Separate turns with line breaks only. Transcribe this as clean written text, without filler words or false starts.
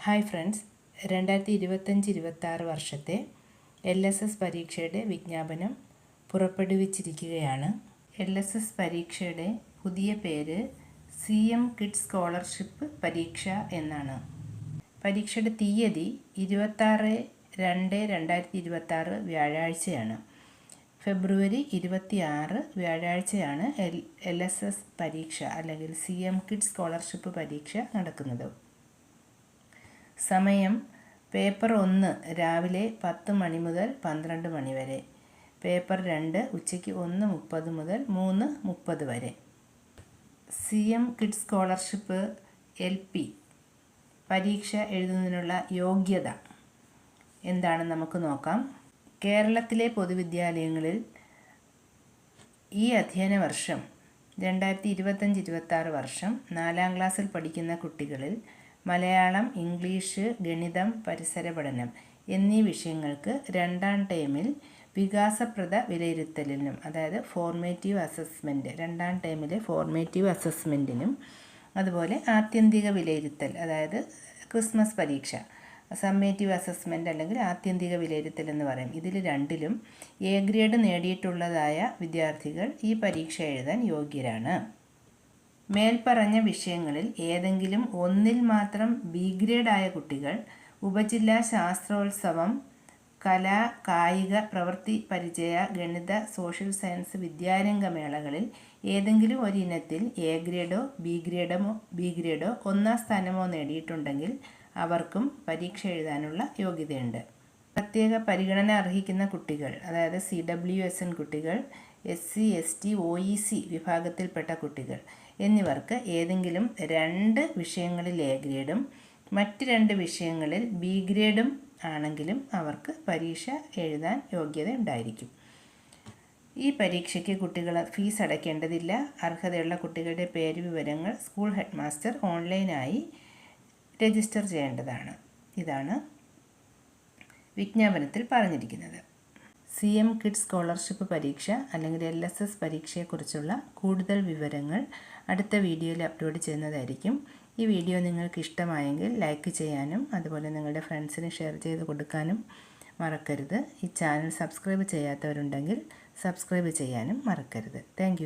Hi friends, 2025-26 വർഷത്തെ LSS പരീക്ഷയുടെ വിജ്ഞാപനം പുറപ്പെടുവിച്ചിരിക്കുകയാണ്. LSS പരീക്ഷയുടെ പുതിയ പേര് CM കിഡ്സ് സ്കോളർഷിപ്പ് പരീക്ഷ എന്നാണ്. പരീക്ഷയുടെ തീയതി 26/2/2026 വ്യാഴാഴ്ചയാണ്. ഫെബ്രുവരി 26 വ്യാഴാഴ്ചയാണ് LSS പരീക്ഷ അല്ലെങ്കിൽ CM കിഡ്സ് സ്കോളർഷിപ്പ് പരീക്ഷ നടക്കുന്നത്. സമയം പേപ്പർ 1 രാവിലെ 10 മണി മുതൽ 12 മണി വരെ, പേപ്പർ 2 ഉച്ചയ്ക്ക് 1:30 മുതൽ 3:30 വരെ. CM കിഡ്സ് സ്കോളർഷിപ്പ് LP പരീക്ഷ എഴുതുന്നതിനുള്ള യോഗ്യത എന്താണെന്ന് നമുക്ക് നോക്കാം. കേരളത്തിലെ പൊതുവിദ്യാലയങ്ങളിൽ ഈ അധ്യയന വർഷം 2025-26 വർഷം 4ാം ക്ലാസ്സിൽ പഠിക്കുന്ന കുട്ടികളിൽ മലയാളം, ഇംഗ്ലീഷ്, ഗണിതം, പരിസര പഠനം എന്നീ വിഷയങ്ങൾക്ക് 2ാം ടേമിൽ വികാസപ്രദ വിലയിരുത്തലിനും, അതായത് ഫോർമേറ്റീവ് അസസ്മെൻറ്റ് 2ാം ടേമിലെ ഫോർമേറ്റീവ് അസസ്മെൻറ്റിനും, അതുപോലെ ആത്യന്തിക വിലയിരുത്തൽ അതായത് ക്രിസ്മസ് പരീക്ഷ സമ്മേറ്റീവ് അസസ്മെൻറ്റ് അല്ലെങ്കിൽ ആത്യന്തിക വിലയിരുത്തൽ എന്ന് പറയും. ഇതിൽ രണ്ടിലും A ഗ്രേഡ് നേടിയിട്ടുള്ളതായ വിദ്യാർത്ഥികൾ ഈ പരീക്ഷ എഴുതാൻ യോഗ്യരാണ്. മേൽപ്പറഞ്ഞ വിഷയങ്ങളിൽ ഏതെങ്കിലും ഒന്നിൽ മാത്രം B ഗ്രേഡ് ആയ കുട്ടികൾ ഉപജില്ലാ ശാസ്ത്രോത്സവം, കലാ കായിക പ്രവൃത്തി പരിചയ, ഗണിത, സോഷ്യൽ സയൻസ് വിദ്യാരംഗമേളകളിൽ ഏതെങ്കിലും ഒരിനത്തിൽ A ഗ്രേഡോ ബി ഗ്രേഡോ 1ാം സ്ഥാനമോ നേടിയിട്ടുണ്ടെങ്കിൽ അവർക്കും പരീക്ഷ എഴുതാനുള്ള യോഗ്യതയുണ്ട്. പ്രത്യേക പരിഗണന അർഹിക്കുന്ന കുട്ടികൾ, അതായത് CWSN കുട്ടികൾ, SC, ST, OEC വിഭാഗത്തിൽപ്പെട്ട കുട്ടികൾ എന്നിവർക്ക് ഏതെങ്കിലും 2 വിഷയങ്ങളിൽ A ഗ്രേഡും മറ്റ് 2 വിഷയങ്ങളിൽ B ഗ്രേഡും ആണെങ്കിലും അവർക്ക് പരീക്ഷ എഴുതാൻ യോഗ്യത ഉണ്ടായിരിക്കും. ഈ പരീക്ഷയ്ക്ക് കുട്ടികൾ ഫീസ് അടയ്ക്കേണ്ടതില്ല. അർഹതയുള്ള കുട്ടികളുടെ പേര് വിവരങ്ങൾ സ്കൂൾ ഹെഡ് മാസ്റ്റർ ഓൺലൈനായി രജിസ്റ്റർ ചെയ്യേണ്ടതാണ്. ഇതാണ് വിജ്ഞാപനത്തിൽ പറഞ്ഞിരിക്കുന്നത്. CM കിഡ്സ് സ്കോളർഷിപ്പ് പരീക്ഷ അല്ലെങ്കിൽ LSS പരീക്ഷയെക്കുറിച്ചുള്ള കൂടുതൽ വിവരങ്ങൾ അടുത്ത വീഡിയോയിൽ അപ്ലോഡ് ചെയ്യുന്നതായിരിക്കും. ഈ വീഡിയോ നിങ്ങൾക്ക് ഇഷ്ടമായെങ്കിൽ ലൈക്ക് ചെയ്യാനും അതുപോലെ നിങ്ങളുടെ ഫ്രണ്ട്സിന് ഷെയർ ചെയ്ത് കൊടുക്കാനും മറക്കരുത്. ഈ ചാനൽ സബ്സ്ക്രൈബ് ചെയ്യാത്തവരുണ്ടെങ്കിൽ സബ്സ്ക്രൈബ് ചെയ്യാനും മറക്കരുത്. താങ്ക്